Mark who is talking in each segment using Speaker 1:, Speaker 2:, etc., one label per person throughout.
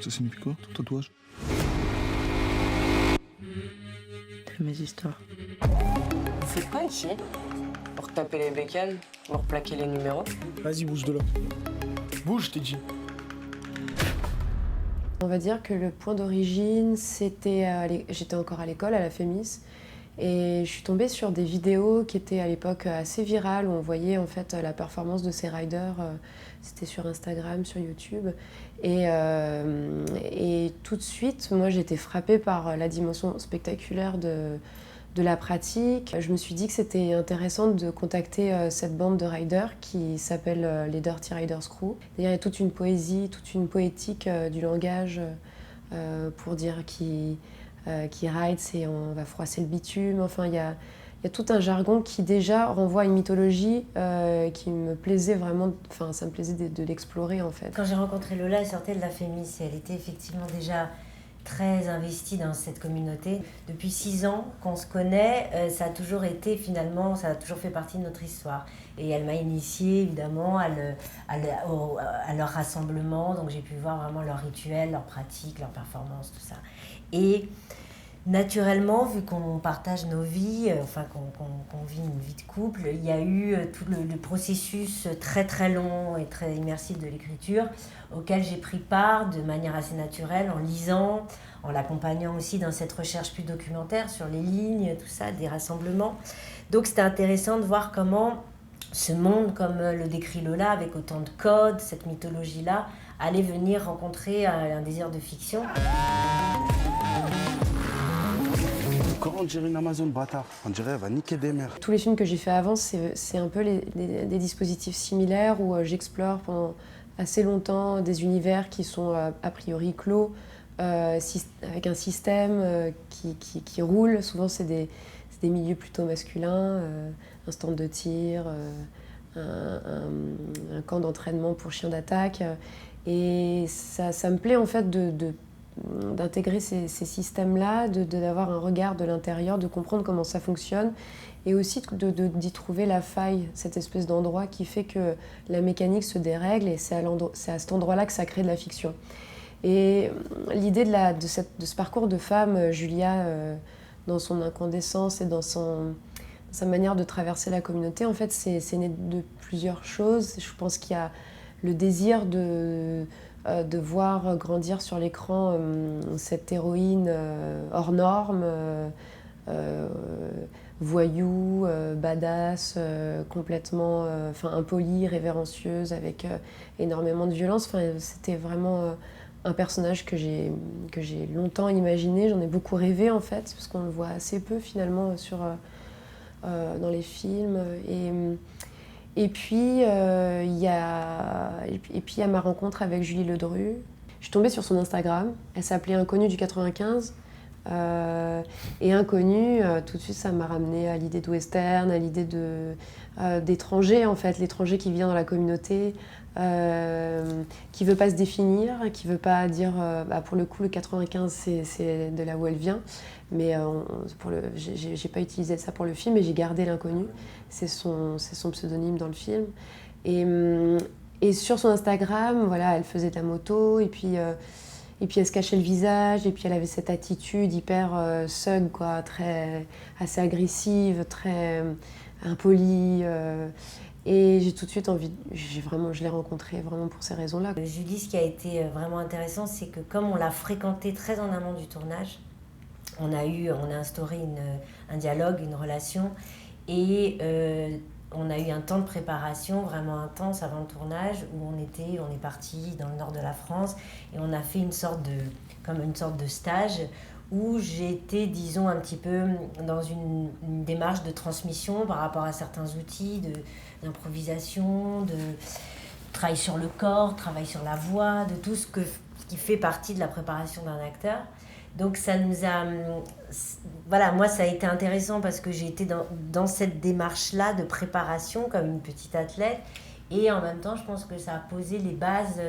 Speaker 1: Ça signifie quoi, ton tatouage?
Speaker 2: C'est mes histoires.
Speaker 3: Vous faites quoi ici? Pour taper les bécanes? Pour plaquer les numéros?
Speaker 1: Vas-y, bouge de là. Bouge, je t'ai dit.
Speaker 2: On va dire que le point d'origine, c'était... J'étais encore à l'école, à la Fémis, et je suis tombée sur des vidéos qui étaient à l'époque assez virales, où on voyait en fait la performance de ces riders. C'était sur Instagram, sur YouTube. Et tout de suite, moi, j'ai été frappée par la dimension spectaculaire de la pratique. Je me suis dit que c'était intéressant de contacter cette bande de riders qui s'appelle les Dirty Riders Crew. Il y a toute une poésie, toute une poétique du langage pour dire qui ride, c'est on va froisser le bitume. Enfin, il y a tout un jargon qui déjà renvoie à une mythologie qui me plaisait vraiment, enfin ça me plaisait de l'explorer en fait.
Speaker 4: Quand j'ai rencontré Lola, elle sortait de la Fémis et elle était effectivement déjà très investie dans cette communauté. Depuis 6 ans qu'on se connaît, ça a toujours été finalement, ça a toujours fait partie de notre histoire. Et elle m'a initiée évidemment à leur rassemblement, donc j'ai pu voir vraiment leurs rituels, leurs pratiques, leurs performances, tout ça. Et naturellement, vu qu'on partage nos vies, enfin qu'on vit une vie de couple, il y a eu tout le processus très très long et très immersif de l'écriture auquel j'ai pris part de manière assez naturelle en lisant, en l'accompagnant aussi dans cette recherche plus documentaire sur les lignes, tout ça, des rassemblements. Donc c'était intéressant de voir comment ce monde, comme le décrit Lola, avec autant de codes, cette mythologie-là, allait venir rencontrer un désir de fiction.
Speaker 5: Quand on dirait une Amazon bâtard, on dirait elle va niquer des mères.
Speaker 2: Tous les films que j'ai fait avant, c'est un peu des dispositifs similaires où j'explore pendant assez longtemps des univers qui sont a priori clos, avec un système qui roule. Souvent, c'est des milieux plutôt masculins, un stand de tir, un camp d'entraînement pour chiens d'attaque. Et ça me plaît en fait d'intégrer ces systèmes-là, d'avoir un regard de l'intérieur, de comprendre comment ça fonctionne et aussi d'y trouver la faille, cette espèce d'endroit qui fait que la mécanique se dérègle et c'est à cet endroit-là que ça crée de la fiction. Et l'idée de ce parcours de femme, Julia, dans son incandescence et dans sa manière de traverser la communauté, en fait, c'est né de plusieurs choses. Je pense qu'il y a le désir de voir grandir sur l'écran cette héroïne hors norme, voyou, badass, complètement impolie, révérencieuse, avec énormément de violence. C'était vraiment un personnage que j'ai longtemps imaginé. J'en ai beaucoup rêvé en fait, parce qu'on le voit assez peu finalement dans les films. Et puis, il y a ma rencontre avec Julie Ledru. Je suis tombée sur son Instagram. Elle s'appelait Inconnue du 95. Et Inconnue, tout de suite, ça m'a ramenée à l'idée de western, à l'idée d'étranger, en fait. L'étranger qui vient dans la communauté, qui veut pas se définir, qui veut pas dire... pour le coup, le 95, c'est de là où elle vient. Mais j'ai pas utilisé ça pour le film, mais j'ai gardé l'Inconnu. C'est son pseudonyme dans le film. Et sur son Instagram, voilà, elle faisait de la moto, et puis elle se cachait le visage, et puis elle avait cette attitude hyper thug, quoi, assez agressive, très impolie. Et j'ai tout de suite je l'ai rencontrée vraiment pour ces raisons-là.
Speaker 4: Julie, ce qui a été vraiment intéressant, c'est que comme on l'a fréquentée très en amont du tournage, on a instauré un dialogue, une relation, et on a eu un temps de préparation vraiment intense avant le tournage où on est parti dans le nord de la France et on a fait une sorte de stage où j'étais, disons, un petit peu dans une démarche de transmission par rapport à certains outils d'improvisation, de travail sur le corps, travail sur la voix, de tout ce qui fait partie de la préparation d'un acteur. Donc ça nous a... Voilà, moi ça a été intéressant parce que j'ai été dans cette démarche-là de préparation comme une petite athlète et en même temps je pense que ça a posé les bases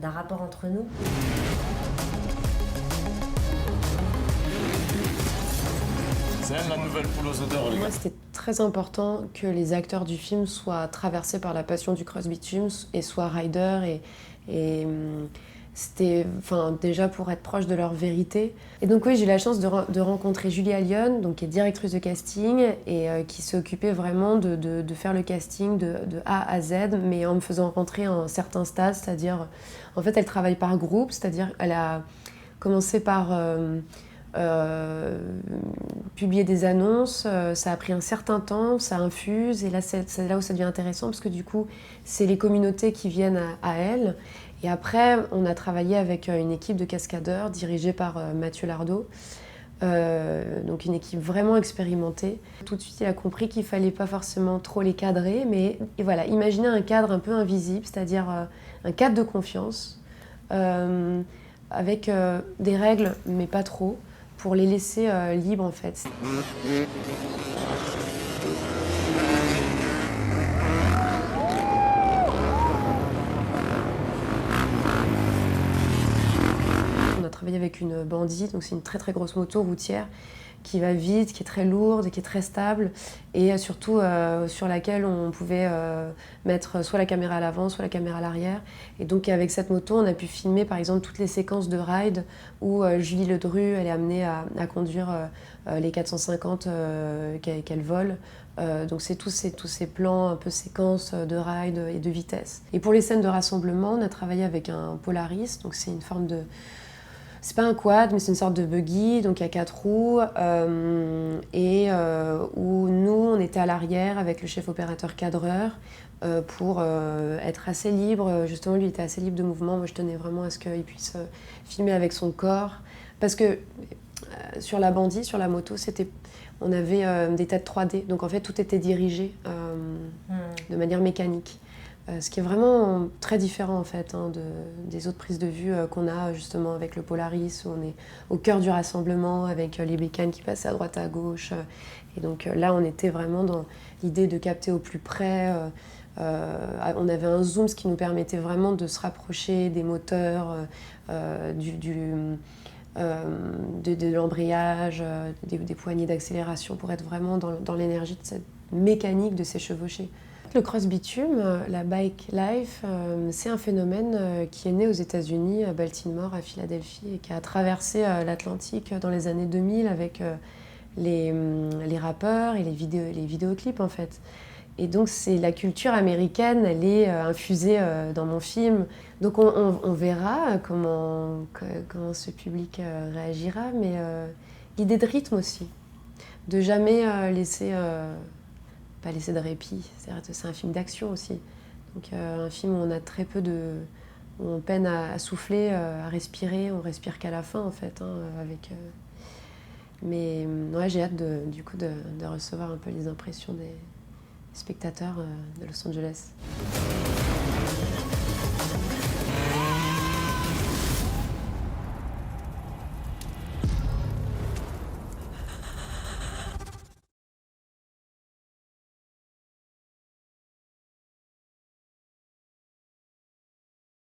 Speaker 4: d'un rapport entre nous.
Speaker 6: C'est elle la nouvelle poule aux odeurs, les gars.
Speaker 2: Moi, c'était très important que les acteurs du film soient traversés par la passion du cross-bitume et soient riders et C'était déjà pour être proche de leur vérité. Et donc oui, j'ai eu la chance de rencontrer Julia Lyon, donc, qui est directrice de casting et qui s'est occupée vraiment de faire le casting de A à Z, mais en me faisant rentrer en certains stades, c'est-à-dire, en fait, elle travaille par groupe, c'est-à-dire elle a commencé par publier des annonces, ça a pris un certain temps, ça infuse, et là c'est là où ça devient intéressant, parce que du coup, c'est les communautés qui viennent à elle. Et après, on a travaillé avec une équipe de cascadeurs dirigée par Mathieu Lardot, donc une équipe vraiment expérimentée. Tout de suite, il a compris qu'il ne fallait pas forcément trop les cadrer, mais et voilà, imaginer un cadre un peu invisible, c'est-à-dire un cadre de confiance, avec des règles, mais pas trop, pour les laisser libres en fait. On a travaillé avec une Bandit, donc c'est une très très grosse moto routière qui va vite, qui est très lourde, qui est très stable et surtout sur laquelle on pouvait mettre soit la caméra à l'avant, soit la caméra à l'arrière. Et donc avec cette moto, on a pu filmer par exemple toutes les séquences de ride où Julie Ledru, elle est amenée à conduire les 450 qu'elle vole. Donc c'est tous ces plans, un peu séquences de ride et de vitesse. Et pour les scènes de rassemblement, on a travaillé avec un Polaris, donc c'est une forme de... C'est pas un quad, mais c'est une sorte de buggy, donc il y a 4 roues, où nous, on était à l'arrière avec le chef opérateur cadreur pour être assez libre. Justement, lui, il était assez libre de mouvement. Moi, je tenais vraiment à ce qu'il puisse filmer avec son corps. Parce que sur la Bandit, sur la moto, on avait des têtes 3D. Donc, en fait, tout était dirigé de manière mécanique. Ce qui est vraiment très différent en fait des autres prises de vue qu'on a justement avec le Polaris où on est au cœur du rassemblement avec les bécanes qui passaient à droite à gauche. Et donc là on était vraiment dans l'idée de capter au plus près. On avait un zoom, ce qui nous permettait vraiment de se rapprocher des moteurs, de l'embrayage, des poignées d'accélération pour être vraiment dans l'énergie de cette mécanique de ces chevauchés. Le cross bitume, la bike life, c'est un phénomène qui est né aux États-Unis, à Baltimore, à Philadelphie, et qui a traversé l'Atlantique dans les années 2000 avec les rappeurs et les vidéoclips en fait. Et donc c'est la culture américaine, elle est infusée dans mon film. Donc on verra comment ce public réagira, mais l'idée de rythme aussi, de jamais laisser... pas laisser de répit, c'est un film d'action aussi. Donc un film où on a très peu où on peine à souffler, à respirer, on respire qu'à la fin en fait. Mais ouais, j'ai hâte du coup de recevoir un peu les impressions des spectateurs de Los Angeles.